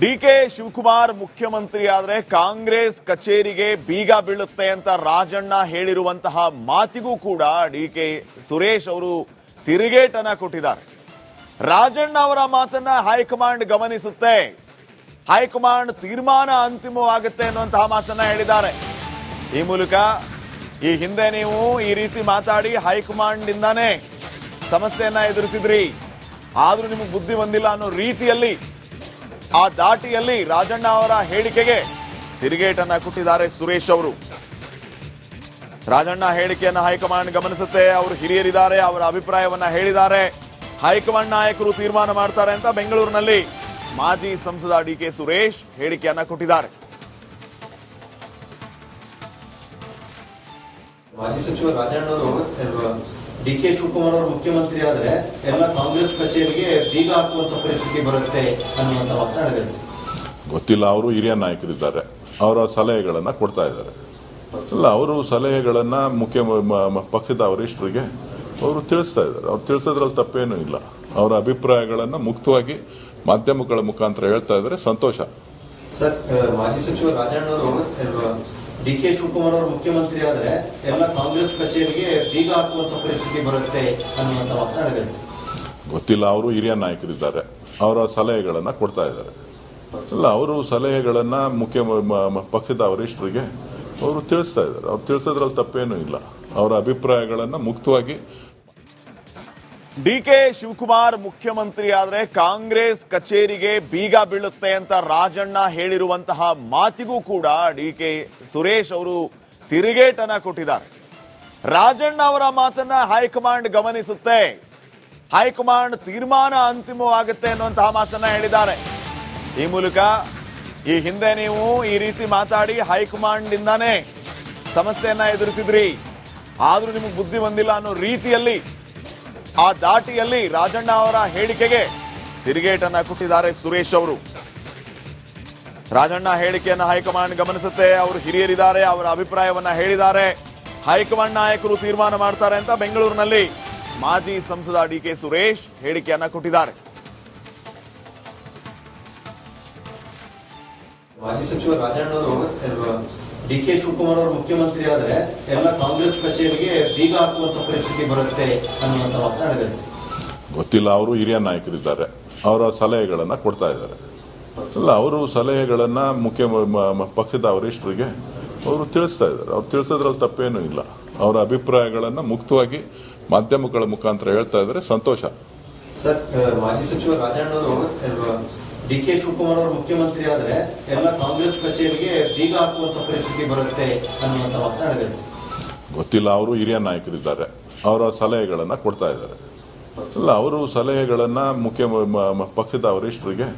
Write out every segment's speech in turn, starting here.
DK Shivakumar ಮುಖ್ಯಮಂತ್ರಿ ಆದ್ರೆ ಕಾಂಗ್ರೆಸ್ ಕಚೇರಿಗೆ ಬೀಗ ಬೀಳುತ್ತೆ ಅಂತ ರಾಜಣ್ಣ ಹೇಳಿರುವಂತಹ ಮಾತಿಗೂ ಕೂಡ ಡಿಕೆ ಸುರೇಶ್ ಅವರು ತಿರುಗೇಟನ್ನ ಕೊಟ್ಟಿದ್ದಾರೆ. ರಾಜಣ್ಣ ಅವರ ಮಾತನ್ನ ಹೈಕಮಾಂಡ್ ಗಮನಿಸುತ್ತೆ, ಹೈಕಮಾಂಡ್ ತೀರ್ಮಾನ ಅಂತಿಮವಾಗುತ್ತೆ ಅನ್ನುವಂತಹ ಮಾತನ್ನ ಹೇಳಿದ್ದಾರೆ. ಈ ಮೂಲಕ ಈ ಹಿಂದೆ ನೀವು ಈ ರೀತಿ ಮಾತಾಡಿ ಹೈಕಮಾಂಡ್ ಇಂದಾನೇ ಸಮಸ್ಯೆಯನ್ನ ಎದುರಿಸಿದ್ರಿ, ಆದ್ರೂ ನಿಮಗೆ ಬುದ್ಧಿ ಬಂದಿಲ್ಲ ಅನ್ನೋ ರೀತಿಯಲ್ಲಿ ಆ ದಾಟಿಯಲ್ಲಿ ರಾಜಣ್ಣ ಅವರ ಹೇಳಿಕೆಗೆ ತಿರುಗೇಟನ್ನ ಕೊಟ್ಟಿದ್ದಾರೆ ಸುರೇಶ್ ಅವರು. ರಾಜಣ್ಣ ಹೇಳಿಕೆಯನ್ನ ಹೈಕಮಾಂಡ್ ಗಮನಿಸುತ್ತೆ, ಅವರು ಹಿರಿಯರಿದ್ದಾರೆ, ಅವರ ಅಭಿಪ್ರಾಯವನ್ನ ಹೇಳಿದ್ದಾರೆ, ಹೈಕಮಾಂಡ್ ನಾಯಕರು ತೀರ್ಮಾನ ಮಾಡ್ತಾರೆ ಅಂತ ಬೆಂಗಳೂರಿನಲ್ಲಿ ಮಾಜಿ ಸಂಸದ ಡಿಕೆ ಸುರೇಶ್ ಹೇಳಿಕೆಯನ್ನ ಕೊಟ್ಟಿದ್ದಾರೆ. ಮಾಜಿ ಸಚಿವ ರಾಜಣ್ಣ ಅವರು ಡಿಕೆ ಶಿವಕುಮಾರ್ ಅವರು ಮುಖ್ಯಮಂತ್ರಿ ಆದ್ರೆ ಎಲ್ಲ ಕಾಂಗ್ರೆಸ್ ಕಚೇರಿಗೆ ಬೀಗ ಹಾಕುವಂತ ಪರಿಸ್ಥಿತಿ ಬರುತ್ತೆ ಅನ್ನುವಂತ ಮಾತನಾಡಿದ್ದಾರೆ. ಗೊತ್ತಿಲ್ಲ, ಅವರು ಹಿರಿಯ ನಾಯಕರಿದ್ದಾರೆ, ಅವರ ಸಲಹೆಗಳನ್ನ ಕೊಡ್ತಾ ಇದ್ದಾರೆ. ಅಲ್ಲ, ಅವರು ಸಲಹೆಗಳನ್ನ ಪಕ್ಷದ ವರಿಷ್ಠರಿಗೆ ಅವರು ತಿಳಿಸ್ತಾ ಇದ್ದಾರೆ. ಅವ್ರು ತಿಳಿಸೋದ್ರಲ್ಲಿ ತಪ್ಪೇನೂ ಇಲ್ಲ. ಅವರ ಅಭಿಪ್ರಾಯಗಳನ್ನ ಮುಕ್ತವಾಗಿ ಮಾಧ್ಯಮಗಳ ಮುಖಾಂತರ ಹೇಳ್ತಾ ಇದ್ದಾರೆ, ಸಂತೋಷ. ಸರ್, ಮಾಜಿ ಸಚಿವ ರಾಜಣ್ಣ ಅವರು ಡಿಕೆ ಶಿವಕುಮಾರ್ ಅವರು ಮುಖ್ಯಮಂತ್ರಿ ಆದ್ರೆ ಎಲ್ಲ ಕಾಂಗ್ರೆಸ್ ಕಚೇರಿಗೆ ಬೀಗ ಹಾಕುವಂತ ಪರಿಸ್ಥಿತಿ ಬರುತ್ತೆ ಅನ್ನುವಂತ ಮಾತನಾಡಿದ್ದಾರೆ. ಗೊತ್ತಿಲ್ಲ, ಅವರು ಹಿರಿಯ ನಾಯಕರಿದ್ದಾರೆ, ಅವರ ಸಲಹೆಗಳನ್ನ ಕೊಡ್ತಾ ಇದ್ದಾರೆ. ಅಲ್ಲ, ಅವರು ಸಲಹೆಗಳನ್ನ ಪಕ್ಷದ ವರಿಷ್ಠರಿಗೆ ಅವರು ತಿಳಿಸ್ತಾ ಇದ್ದಾರೆ. ಅವ್ರು ತಿಳಿಸೋದ್ರಲ್ಲಿ ತಪ್ಪೇನೂ ಇಲ್ಲ. ಅವರ ಅಭಿಪ್ರಾಯಗಳನ್ನ ಮುಕ್ತವಾಗಿ. ಡಿಕೆ ಶಿವಕುಮಾರ್ ಮುಖ್ಯಮಂತ್ರಿ ಆದ್ರೆ ಕಾಂಗ್ರೆಸ್ ಕಚೇರಿಗೆ ಬೀಗ ಬೀಳುತ್ತೆ ಅಂತ ರಾಜಣ್ಣ ಹೇಳಿರುವಂತಹ ಮಾತಿಗೂ ಕೂಡ ಡಿಕೆ ಸುರೇಶ್ ಅವರು ತಿರುಗೇಟನ್ನ ಕೊಟ್ಟಿದ್ದಾರೆ. ರಾಜಣ್ಣ ಅವರ ಮಾತನ್ನ ಹೈಕಮಾಂಡ್ ಗಮನಿಸುತ್ತೆ, ಹೈಕಮಾಂಡ್ ತೀರ್ಮಾನ ಅಂತಿಮವಾಗುತ್ತೆ ಅನ್ನುವಂತಹ ಮಾತನ್ನ ಹೇಳಿದ್ದಾರೆ. ಈ ಮೂಲಕ ಈ ಹಿಂದೆ ನೀವು ಈ ರೀತಿ ಮಾತಾಡಿ ಹೈಕಮಾಂಡ್ ಇಂದಾನೇ ಸಮಸ್ಯೆಯನ್ನ ಎದುರಿಸಿದ್ರಿ, ಆದ್ರೂ ನಿಮಗೆ ಬುದ್ಧಿ ಬಂದಿಲ್ಲ ಅನ್ನೋ ರೀತಿಯಲ್ಲಿ ಆ ದಾಟಿಯಲ್ಲಿ ರಾಜಣ್ಣ ಅವರ ಹೇಳಿಕೆಗೆ ತಿರುಗೇಟನ್ನ ಕೊಟ್ಟಿದ್ದಾರೆ ಸುರೇಶ್ ಅವರು. ರಾಜಣ್ಣ ಹೇಳಿಕೆಯನ್ನ ಹೈಕಮಾಂಡ್ ಗಮನಿಸುತ್ತೆ, ಅವರು ಹಿರಿಯರಿದ್ದಾರೆ, ಅವರ ಅಭಿಪ್ರಾಯವನ್ನ ಹೇಳಿದ್ದಾರೆ, ಹೈಕಮಾಂಡ್ ನಾಯಕರು ತೀರ್ಮಾನ ಮಾಡ್ತಾರೆ ಅಂತ ಬೆಂಗಳೂರಿನಲ್ಲಿ ಮಾಜಿ ಸಂಸದ ಡಿಕೆ ಸುರೇಶ್ ಹೇಳಿಕೆಯನ್ನ ಕೊಟ್ಟಿದ್ದಾರೆ. ಮಾಜಿ ಸಚಿವ ರಾಜಣ್ಣ ಅವರು ಡಿಕೆ ಶಿವಕುಮಾರ್ ಅವರು ಮುಖ್ಯಮಂತ್ರಿ ಆದ್ರೆ ಎಲ್ಲ ಕಾಂಗ್ರೆಸ್ ಕಚೇರಿಗೆ ಬೀಗ ಹಾಕುವಂತ ಪರಿಸ್ಥಿತಿ ಬರುತ್ತೆ ಅನ್ನುವಂತ ಮಾತನಾಡಿದ್ದಾರೆ. ಗೊತ್ತಿಲ್ಲ, ಅವರು ಹಿರಿಯ ನಾಯಕರಿದ್ದಾರೆ, ಅವರ ಸಲಹೆಗಳನ್ನ ಕೊಡ್ತಾ ಇದ್ದಾರೆ. ಅಲ್ಲ, ಅವರು ಸಲಹೆಗಳನ್ನ ಪಕ್ಷದ ವರಿಷ್ಠರಿಗೆ ಅವರು ತಿಳಿಸ್ತಾ ಇದ್ದಾರೆ. ಅವ್ರು ತಿಳಿಸೋದ್ರಲ್ಲಿ ತಪ್ಪೇನೂ ಇಲ್ಲ. ಅವರ ಅಭಿಪ್ರಾಯಗಳನ್ನ ಮುಕ್ತವಾಗಿ ಮಾಧ್ಯಮಗಳ ಮುಖಾಂತರ ಹೇಳ್ತಾ ಇದ್ದಾರೆ, ಸಂತೋಷ. ಸರ್, ಮಾಜಿ ಸಚಿವ ರಾಜಣ್ಣ ಅವರು ಡಿಕೆ ಶಿವಕುಮಾರ್ ಅವರು ಮುಖ್ಯಮಂತ್ರಿ ಆದ್ರೆ ಎಲ್ಲ ಕಾಂಗ್ರೆಸ್ ಕಚೇರಿಗೆ ಬೀಗ ಹಾಕುವಂತ ಪರಿಸ್ಥಿತಿ ಬರುತ್ತೆ ಅನ್ನುವಂತ ಮಾತನಾಡಿದ್ದಾರೆ. ಗೊತ್ತಿಲ್ಲ, ಅವರು ಹಿರಿಯ ನಾಯಕರಿದ್ದಾರೆ, ಅವರ ಸಲಹೆಗಳನ್ನ ಕೊಡ್ತಾ ಇದ್ದಾರೆ. ಅಲ್ಲ, ಅವರು ಸಲಹೆಗಳನ್ನ ಪಕ್ಷದ ವರಿಷ್ಠರಿಗೆ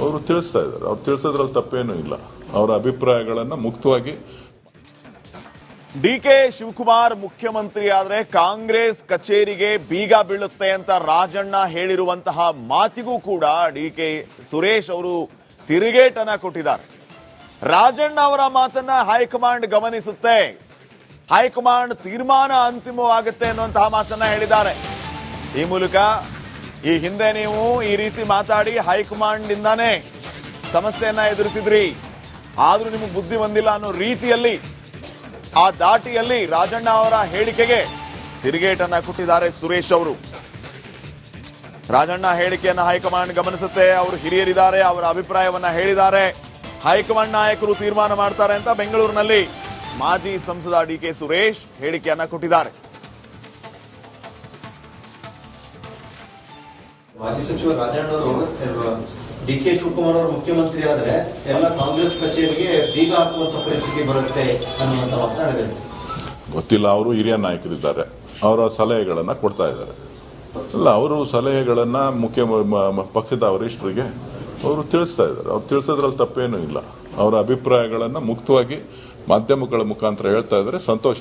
ಅವರು ತಿಳಿಸ್ತಾ ಇದ್ದಾರೆ. ಅವ್ರು ತಿಳಿಸೋದ್ರಲ್ಲಿ ತಪ್ಪೇನೂ ಇಲ್ಲ. ಅವರ ಅಭಿಪ್ರಾಯಗಳನ್ನ ಮುಕ್ತವಾಗಿ. ಡಿಕೆ ಶಿವಕುಮಾರ್ ಮುಖ್ಯಮಂತ್ರಿ ಆದ್ರೆ ಕಾಂಗ್ರೆಸ್ ಕಚೇರಿಗೆ ಬೀಗ ಬೀಳುತ್ತೆ ಅಂತ ರಾಜಣ್ಣ ಹೇಳಿರುವಂತಹ ಮಾತಿಗೂ ಕೂಡ ಡಿಕೆ ಸುರೇಶ್ ಅವರು ತಿರುಗೇಟನ್ನ ಕೊಟ್ಟಿದ್ದಾರೆ. ರಾಜಣ್ಣ ಅವರ ಮಾತನ್ನ ಹೈಕಮಾಂಡ್ ಗಮನಿಸುತ್ತೆ, ಹೈಕಮಾಂಡ್ ತೀರ್ಮಾನ ಅಂತಿಮವಾಗುತ್ತೆ ಅನ್ನುವಂತಹ ಮಾತನ್ನ ಹೇಳಿದ್ದಾರೆ. ಈ ಮೂಲಕ ಈ ಹಿಂದೆ ನೀವು ಈ ರೀತಿ ಮಾತಾಡಿ ಹೈಕಮಾಂಡ್ ಇಂದಾನೇ ಸಮಸ್ಯೆಯನ್ನ ಎದುರಿಸಿದ್ರಿ, ಆದ್ರೂ ನಿಮಗೆ ಬುದ್ಧಿ ಬಂದಿಲ್ಲ ಅನ್ನೋ ರೀತಿಯಲ್ಲಿ ಆ ದಾಟಿಯಲ್ಲಿ ರಾಜಣ್ಣ ಅವರ ಹೇಳಿಕೆಗೆ ತಿರುಗೇಟನ್ನ ಕೊಟ್ಟಿದ್ದಾರೆ ಸುರೇಶ್ ಅವರು. ರಾಜಣ್ಣ ಹೇಳಿಕೆಯನ್ನ ಹೈಕಮಾಂಡ್ ಗಮನಿಸುತ್ತೆ, ಅವರು ಹಿರಿಯರಿದ್ದಾರೆ, ಅವರ ಅಭಿಪ್ರಾಯವನ್ನ ಹೇಳಿದ್ದಾರೆ, ಹೈಕಮಾಂಡ್ ನಾಯಕರು ತೀರ್ಮಾನ ಮಾಡ್ತಾರೆ ಅಂತ ಬೆಂಗಳೂರಿನಲ್ಲಿ ಮಾಜಿ ಸಂಸದ ಡಿಕೆ ಸುರೇಶ್ ಹೇಳಿಕೆಯನ್ನ ಕೊಟ್ಟಿದ್ದಾರೆ. ಮಾಜಿ ಸಚಿವ ರಾಜಣ್ಣ ಅವರು ಡಿಕೆ ಶಿವಕುಮಾರ್ ಅವರು ಮುಖ್ಯಮಂತ್ರಿ ಆದ್ರೆ ಎಲ್ಲ ಕಾಂಗ್ರೆಸ್ ಕಚೇರಿಗೆ ಬೀಗ ಹಾಕುವಂತ ಪರಿಸ್ಥಿತಿ ಬರುತ್ತೆ ಅನ್ನುವಂತ ಮಾತನಾಡಿದ್ದಾರೆ. ಗೊತ್ತಿಲ್ಲ, ಅವರು ಹಿರಿಯ ನಾಯಕರಿದ್ದಾರೆ, ಅವರ ಸಲಹೆಗಳನ್ನ ಕೊಡ್ತಾ ಇದ್ದಾರೆ. ಅಲ್ಲ, ಅವರು ಸಲಹೆಗಳನ್ನ ಪಕ್ಷದ ವರಿಷ್ಠರಿಗೆ ಅವರು ತಿಳಿಸ್ತಾ ಇದ್ದಾರೆ. ಅವ್ರು ತಿಳಿಸೋದ್ರಲ್ಲಿ ತಪ್ಪೇನೂ ಇಲ್ಲ. ಅವರ ಅಭಿಪ್ರಾಯಗಳನ್ನ ಮುಕ್ತವಾಗಿ ಮಾಧ್ಯಮಗಳ ಮುಖಾಂತರ ಹೇಳ್ತಾ ಇದ್ದಾರೆ, ಸಂತೋಷ.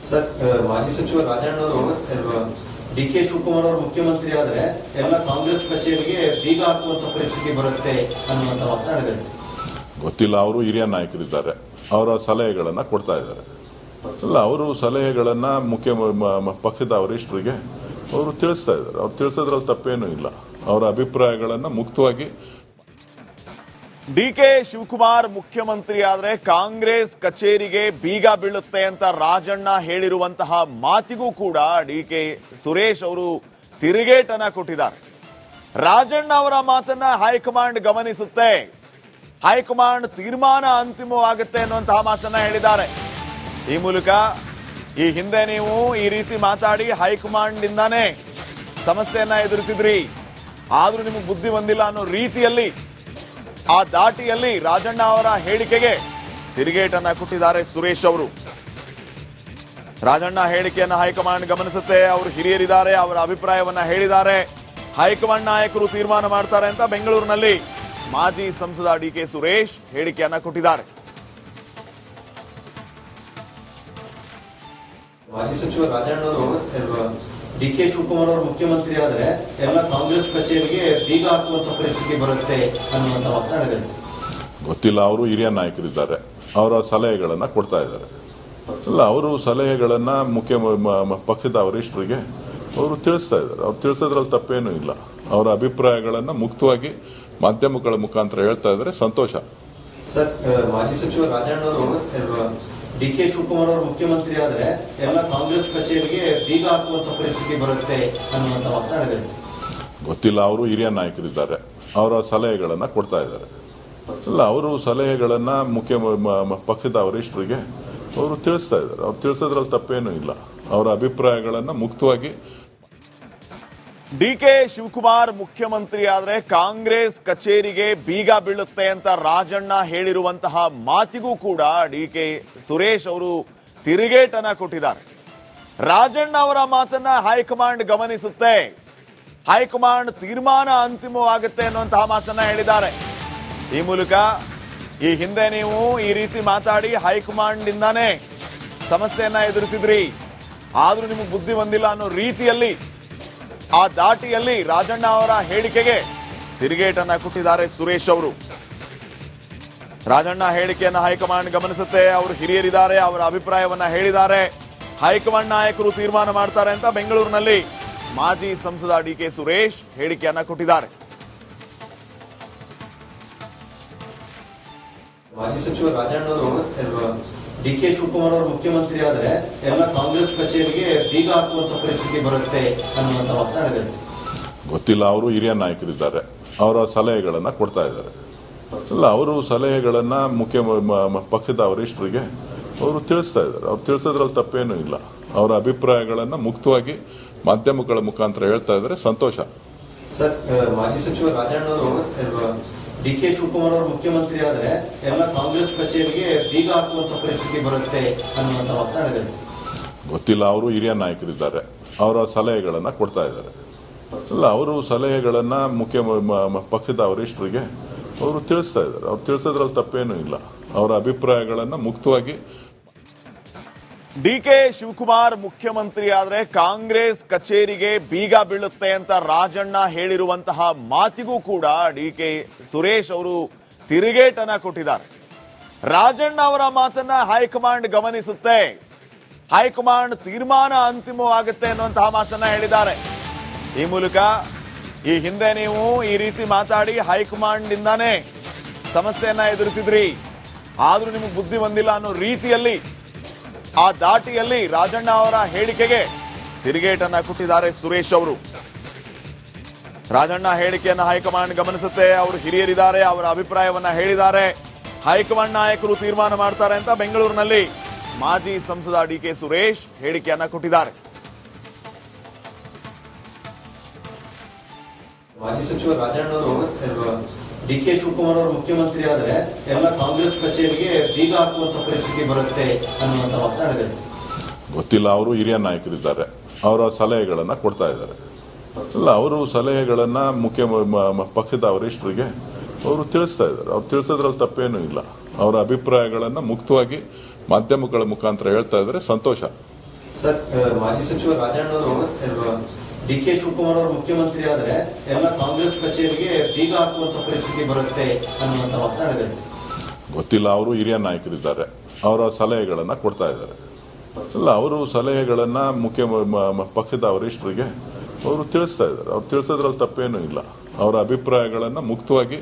ಸರ್, ಮಾಜಿ ಸಚಿವ ರಾಜಣ್ಣ ಅವರು ಡಿಕೆ ಶಿವಕುಮಾರ್ ಅವರು ಮುಖ್ಯಮಂತ್ರಿ ಆದ್ರೆ ಎಲ್ಲ ಕಾಂಗ್ರೆಸ್ ಕಚೇರಿಗೆ ಬೀಗ ಹಾಕುವಂತ ಪರಿಸ್ಥಿತಿ ಬರುತ್ತೆ ಅನ್ನುವಂತ ಮಾತನಾಡಿದ್ದಾರೆ. ಗೊತ್ತಿಲ್ಲ, ಅವರು ಹಿರಿಯ ನಾಯಕರಿದ್ದಾರೆ, ಅವರ ಸಲಹೆಗಳನ್ನ ಕೊಡ್ತಾ ಇದ್ದಾರೆ. ಅಲ್ಲ, ಅವರು ಸಲಹೆಗಳನ್ನ ಪಕ್ಷದ ವರಿಷ್ಠರಿಗೆ ಅವರು ತಿಳಿಸ್ತಾ ಇದ್ದಾರೆ. ಅವ್ರು ತಿಳಿಸೋದ್ರಲ್ಲಿ ತಪ್ಪೇನೂ ಇಲ್ಲ. ಅವರ ಅಭಿಪ್ರಾಯಗಳನ್ನ ಮುಕ್ತವಾಗಿ ಡಿಕೆ ಶಿವಕುಮಾರ್ ಮುಖ್ಯಮಂತ್ರಿ ಆದ್ರೆ ಕಾಂಗ್ರೆಸ್ ಕಚೇರಿಗೆ ಬೀಗ ಬೀಳುತ್ತೆ ಅಂತ ರಾಜಣ್ಣ ಹೇಳಿರುವಂತಹ ಮಾತಿಗೂ ಕೂಡ ಡಿಕೆ ಸುರೇಶ್ ಅವರು ತಿರುಗೇಟನ್ನ ಕೊಟ್ಟಿದ್ದಾರೆ. ರಾಜಣ್ಣ ಅವರ ಮಾತನ್ನ ಹೈಕಮಾಂಡ್ ಗಮನಿಸುತ್ತೆ, ಹೈಕಮಾಂಡ್ ತೀರ್ಮಾನ ಅಂತಿಮವಾಗುತ್ತೆ ಅನ್ನುವಂತಹ ಮಾತನ್ನ ಹೇಳಿದ್ದಾರೆ. ಈ ಮೂಲಕ ಈ ಹಿಂದೆ ನೀವು ಈ ರೀತಿ ಮಾತಾಡಿ ಹೈಕಮಾಂಡ್ ಇಂದಾನೇ ಸಮಸ್ಯೆಯನ್ನ ಎದುರಿಸಿದ್ರಿ, ಆದ್ರೂ ನಿಮಗೆ ಬುದ್ಧಿ ಬಂದಿಲ್ಲ ಅನ್ನೋ ರೀತಿಯಲ್ಲಿ ಆ ದಾಟಿಯಲ್ಲಿ ರಾಜಣ್ಣ ಅವರ ಹೇಳಿಕೆಗೆ ತಿರುಗೇಟನ್ನ ಕೊಟ್ಟಿದ್ದಾರೆ ಸುರೇಶ್ ಅವರು. ರಾಜಣ್ಣ ಹೇಳಿಕೆಯನ್ನ ಹೈಕಮಾಂಡ್ ಗಮನಿಸುತ್ತೆ, ಅವರು ಹಿರಿಯರಿದ್ದಾರೆ, ಅವರ ಅಭಿಪ್ರಾಯವನ್ನ ಹೇಳಿದ್ದಾರೆ, ಹೈಕಮಾಂಡ್ ನಾಯಕರು ತೀರ್ಮಾನ ಮಾಡ್ತಾರೆ ಅಂತ ಬೆಂಗಳೂರಿನಲ್ಲಿ ಮಾಜಿ ಸಂಸದ ಡಿಕೆ ಸುರೇಶ್ ಹೇಳಿಕೆಯನ್ನ ಕೊಟ್ಟಿದ್ದಾರೆ. ಮಾಜಿ ಸಚಿವ ರಾಜಣ್ಣವರು ಡಿಕೆ ಶಿವಕುಮಾರ್ ಅವರು ಮುಖ್ಯಮಂತ್ರಿ ಆದ್ರೆ ಎಲ್ಲ ಕಾಂಗ್ರೆಸ್ ಕಚೇರಿಗೆ ಬೀಗ ಹಾಕುವಂತ ಪರಿಸ್ಥಿತಿ ಬರುತ್ತೆ ಅನ್ನುವಂತ ಮಾತನಾಡಿದರು. ಗೊತ್ತಿಲ್ಲ, ಅವರು ಹಿರಿಯ ನಾಯಕರಿದ್ದಾರೆ, ಅವರ ಸಲಹೆಗಳನ್ನ ಕೊಡ್ತಾ ಇದ್ದಾರೆ. ಅಲ್ಲ, ಅವರು ಸಲಹೆಗಳನ್ನ ಪಕ್ಷದ ವರಿಷ್ಠರಿಗೆ ಅವರು ತಿಳಿಸ್ತಾ ಇದ್ದಾರೆ. ಅವ್ರು ತಿಳಿಸೋದ್ರಲ್ಲಿ ತಪ್ಪೇನೂ ಇಲ್ಲ. ಅವರ ಅಭಿಪ್ರಾಯಗಳನ್ನ ಮುಕ್ತವಾಗಿ ಮಾಧ್ಯಮಗಳ ಮುಖಾಂತರ ಹೇಳ್ತಾ ಇದ್ದಾರೆ, ಸಂತೋಷ. ಸರ್, ಮಾಜಿ ಸಚಿವ ರಾಜಣ್ಣವರು ಡಿಕೆ ಶಿವಕುಮಾರ್ ಅವರು ಮುಖ್ಯಮಂತ್ರಿ ಆದ್ರೆ ಎಲ್ಲ ಕಾಂಗ್ರೆಸ್ ಕಚೇರಿಗೆ ಬೀಗ ಹಾಕುವಂತ ಪರಿಸ್ಥಿತಿ ಬರುತ್ತೆ ಅನ್ನುವಂತ ಮಾತನಾಡಿದರು. ಗೊತ್ತಿಲ್ಲ, ಅವರು ಹಿರಿಯ ನಾಯಕರಿದ್ದಾರೆ, ಅವರ ಸಲಹೆಗಳನ್ನ ಕೊಡ್ತಾ ಇದ್ದಾರೆ. ಅಲ್ಲ, ಅವರು ಸಲಹೆಗಳನ್ನ ಪಕ್ಷದ ವರಿಷ್ಠರಿಗೆ ಅವರು ತಿಳಿಸ್ತಾ ಇದ್ದಾರೆ. ಅವ್ರು ತಿಳಿಸೋದ್ರಲ್ಲಿ ತಪ್ಪೇನೂ ಇಲ್ಲ. ಅವರ ಅಭಿಪ್ರಾಯಗಳನ್ನ ಮುಕ್ತವಾಗಿ ಡಿಕೆ ಶಿವಕುಮಾರ್ ಮುಖ್ಯಮಂತ್ರಿ ಆದ್ರೆ ಕಾಂಗ್ರೆಸ್ ಕಚೇರಿಗೆ ಬೀಗ ಬೀಳುತ್ತೆ ಅಂತ ರಾಜಣ್ಣ ಹೇಳಿರುವಂತಹ ಮಾತಿಗೂ ಕೂಡ ಡಿಕೆ ಸುರೇಶ್ ಅವರು ತಿರುಗೇಟನ್ನ ಕೊಟ್ಟಿದ್ದಾರೆ. ರಾಜಣ್ಣ ಅವರ ಮಾತನ್ನ ಹೈಕಮಾಂಡ್ ಗಮನಿಸುತ್ತೆ, ಹೈಕಮಾಂಡ್ ತೀರ್ಮಾನ ಅಂತಿಮವಾಗುತ್ತೆ ಅನ್ನುವಂತಹ ಮಾತನ್ನ ಹೇಳಿದ್ದಾರೆ. ಈ ಮೂಲಕ ಈ ಹಿಂದೆ ನೀವು ಈ ರೀತಿ ಮಾತಾಡಿ ಹೈಕಮಾಂಡ್ ಇಂದಾನೇ ಸಮಸ್ಯೆಯನ್ನ ಎದುರಿಸಿದ್ರಿ, ಆದ್ರೂ ನಿಮಗೆ ಬುದ್ಧಿ ಬಂದಿಲ್ಲ ಅನ್ನೋ ರೀತಿಯಲ್ಲಿ ಆ ದಾಟಿಯಲ್ಲಿ ರಾಜಣ್ಣ ಅವರ ಹೇಳಿಕೆಗೆ ತಿರುಗೇಟನ್ನ ಕೊಟ್ಟಿದ್ದಾರೆ ಸುರೇಶ್ ಅವರು. ರಾಜಣ್ಣ ಹೇಳಿಕೆಯನ್ನ ಹೈಕಮಾಂಡ್ ಗಮನಿಸುತ್ತೆ, ಅವರು ಹಿರಿಯರಿದ್ದಾರೆ, ಅವರ ಅಭಿಪ್ರಾಯವನ್ನ ಹೇಳಿದ್ದಾರೆ, ಹೈಕಮಾಂಡ್ ನಾಯಕರು ತೀರ್ಮಾನ ಮಾಡ್ತಾರೆ ಅಂತ ಬೆಂಗಳೂರಿನಲ್ಲಿ ಮಾಜಿ ಸಂಸದ ಡಿಕೆ ಸುರೇಶ್ ಹೇಳಿಕೆಯನ್ನ ಕೊಟ್ಟಿದ್ದಾರೆ. ಮಾಜಿ ಸಚಿವ ರಾಜಣ್ಣವರು ಡಿಕೆ ಶಿವಕುಮಾರ್ ಅವರು ಮುಖ್ಯಮಂತ್ರಿ ಆದ್ರೆ ಎಲ್ಲ ಕಾಂಗ್ರೆಸ್ ಕಚೇರಿಗೆ ಬೀಗ ಹಾಕುವಂತ ಪರಿಸ್ಥಿತಿ ಬರುತ್ತೆ ಅನ್ನುವಂತ ಮಾತನಾಡಿದರು. ಗೊತ್ತಿಲ್ಲ, ಅವರು ಹಿರಿಯ ನಾಯಕರಿದ್ದಾರೆ, ಅವರ ಸಲಹೆಗಳನ್ನ ಕೊಡ್ತಾ ಇದ್ದಾರೆ. ಅಲ್ಲ, ಅವರು ಸಲಹೆಗಳನ್ನ ಪಕ್ಷದ ವರಿಷ್ಠರಿಗೆ ಅವರು ತಿಳಿಸ್ತಾ ಇದ್ದಾರೆ. ಅವ್ರು ತಿಳಿಸೋದ್ರಲ್ಲಿ ತಪ್ಪೇನೂ ಇಲ್ಲ. ಅವರ ಅಭಿಪ್ರಾಯಗಳನ್ನ ಮುಕ್ತವಾಗಿ ಮಾಧ್ಯಮಗಳ ಮುಖಾಂತರ ಹೇಳ್ತಾ ಇದ್ದಾರೆ, ಸಂತೋಷ. ಸರ್, ಮಾಜಿ ಸಚಿವ ರಾಜಣ್ಣವರು ಡಿಕೆ ಶಿವಕುಮಾರ್ ಅವರು ಮುಖ್ಯಮಂತ್ರಿ ಆದ್ರೆ ಎಲ್ಲ ಕಾಂಗ್ರೆಸ್ ಕಚೇರಿಗೆ ಬೀಗ ಹಾಕುವಂತ ಪರಿಸ್ಥಿತಿ ಬರುತ್ತೆ ಅನ್ನುವಂತ ಮಾತನಾಡಿದರು. ಗೊತ್ತಿಲ್ಲ, ಅವರು ಹಿರಿಯ ನಾಯಕರಿದ್ದಾರೆ, ಅವರ ಸಲಹೆಗಳನ್ನ ಕೊಡ್ತಾ ಇದ್ದಾರೆ. ಅಲ್ಲ, ಅವರು ಸಲಹೆಗಳನ್ನ ಪಕ್ಷದ ವರಿಷ್ಠರಿಗೆ ಅವರು ತಿಳಿಸ್ತಾ ಇದ್ದಾರೆ. ಅವ್ರು ತಿಳಿಸೋದ್ರಲ್ಲಿ ತಪ್ಪೇನೂ ಇಲ್ಲ. ಅವರ ಅಭಿಪ್ರಾಯಗಳನ್ನ ಮುಕ್ತವಾಗಿ ಡಿಕೆ ಶಿವಕುಮಾರ್ ಮುಖ್ಯಮಂತ್ರಿ ಆದ್ರೆ ಕಾಂಗ್ರೆಸ್ ಕಚೇರಿಗೆ ಬೀಗ ಬೀಳುತ್ತೆ ಅಂತ ರಾಜಣ್ಣ ಹೇಳಿರುವಂತಹ ಮಾತಿಗೂ ಕೂಡ ಡಿಕೆ ಸುರೇಶ್ ಅವರು ತಿರುಗೇಟನ್ನ ಕೊಟ್ಟಿದ್ದಾರೆ. ರಾಜಣ್ಣ ಅವರ ಮಾತನ್ನ ಹೈಕಮಾಂಡ್ ಗಮನಿಸುತ್ತೆ, ಹೈಕಮಾಂಡ್ ತೀರ್ಮಾನ ಅಂತಿಮವಾಗುತ್ತೆ ಅನ್ನುವಂತಹ ಮಾತನ್ನ ಹೇಳಿದ್ದಾರೆ. ಈ ಮೂಲಕ ಈ ಹಿಂದೆ ನೀವು ಈ ರೀತಿ ಮಾತಾಡಿ ಹೈಕಮಾಂಡ್ ಇಂದಾನೇ ಸಮಸ್ಯೆಯನ್ನ ಎದುರಿಸಿದ್ರಿ, ಆದ್ರೂ ನಿಮಗೆ ಬುದ್ಧಿ ಬಂದಿಲ್ಲ ಅನ್ನೋ ರೀತಿಯಲ್ಲಿ ಆ ದಾಟಿಯಲ್ಲಿ ರಾಜಣ್ಣ ಅವರ ಹೇಳಿಕೆಗೆ ತಿರುಗೇಟನ್ನ ಕೊಟ್ಟಿದ್ದಾರೆ ಸುರೇಶ್ ಅವರು. ರಾಜಣ್ಣ ಹೇಳಿಕೆಯನ್ನ ಹೈಕಮಾಂಡ್ ಗಮನಿಸುತ್ತೆ, ಅವರು ಹಿರಿಯರಿದ್ದಾರೆ, ಅವರ ಅಭಿಪ್ರಾಯವನ್ನ ಹೇಳಿದ್ದಾರೆ, ಹೈಕಮಾಂಡ್ ನಾಯಕರು ತೀರ್ಮಾನ ಮಾಡ್ತಾರೆ ಅಂತ ಬೆಂಗಳೂರಿನಲ್ಲಿ ಮಾಜಿ ಸಂಸದ ಡಿಕೆ ಸುರೇಶ್ ಹೇಳಿಕೆಯನ್ನ ಕೊಟ್ಟಿದ್ದಾರೆ. ಮಾಜಿ ಸಚಿವ ರಾಜಣ್ಣವರು ಡಿಕೆ ಶಿವಕುಮಾರ್ ಅವರು ಮುಖ್ಯಮಂತ್ರಿ ಆದ್ರೆ ಎಲ್ಲ ಕಾಂಗ್ರೆಸ್ ಕಚೇರಿಗೆ ಬೀಗ ಹಾಕುವಂತ ಪರಿಸ್ಥಿತಿ ಬರುತ್ತೆ ಅನ್ನುವಂತ ಮಾತನಾಡಿದರು. ಗೊತ್ತಿಲ್ಲ, ಅವರು ಹಿರಿಯ ನಾಯಕರಿದ್ದಾರೆ, ಅವರ ಸಲಹೆಗಳನ್ನ ಕೊಡ್ತಾ ಇದ್ದಾರೆ. ಅಲ್ಲ, ಅವರು ಸಲಹೆಗಳನ್ನ ಪಕ್ಷದ ವರಿಷ್ಠರಿಗೆ ಅವರು ತಿಳಿಸ್ತಾ ಇದ್ದಾರೆ. ಅವ್ರು ತಿಳಿಸೋದ್ರಲ್ಲಿ ತಪ್ಪೇನೂ ಇಲ್ಲ. ಅವರ ಅಭಿಪ್ರಾಯಗಳನ್ನ ಮುಕ್ತವಾಗಿ ಮಾಧ್ಯಮಗಳ ಮುಖಾಂತರ ಹೇಳ್ತಾ ಇದ್ದಾರೆ, ಸಂತೋಷ. ಸರ್, ಮಾಜಿ ಸಚಿವ ರಾಜಣ್ಣವರು ಡಿಕೆ ಶಿವಕುಮಾರ್ ಅವರು ಮುಖ್ಯಮಂತ್ರಿ ಆದ್ರೆ ಎಲ್ಲ ಕಾಂಗ್ರೆಸ್ ಕಚೇರಿಗೆ ಬೀಗ ಹಾಕುವಂತ ಪರಿಸ್ಥಿತಿ ಬರುತ್ತೆ ಅನ್ನುವಂತ ಮಾತನಾಡಿದರು. ಗೊತ್ತಿಲ್ಲ, ಅವರು ಹಿರಿಯ ನಾಯಕರಿದ್ದಾರೆ, ಅವರ ಸಲಹೆಗಳನ್ನ ಕೊಡ್ತಾ ಇದ್ದಾರೆ. ಅಲ್ಲ, ಅವರು ಸಲಹೆಗಳನ್ನ ಪಕ್ಷದ ವರಿಷ್ಠರಿಗೆ ಅವರು ತಿಳಿಸ್ತಾ ಇದ್ದಾರೆ. ಅವ್ರು ತಿಳಿಸೋದ್ರಲ್ಲಿ ತಪ್ಪೇನೂ ಇಲ್ಲ. ಅವರ ಅಭಿಪ್ರಾಯಗಳನ್ನ ಮುಕ್ತವಾಗಿ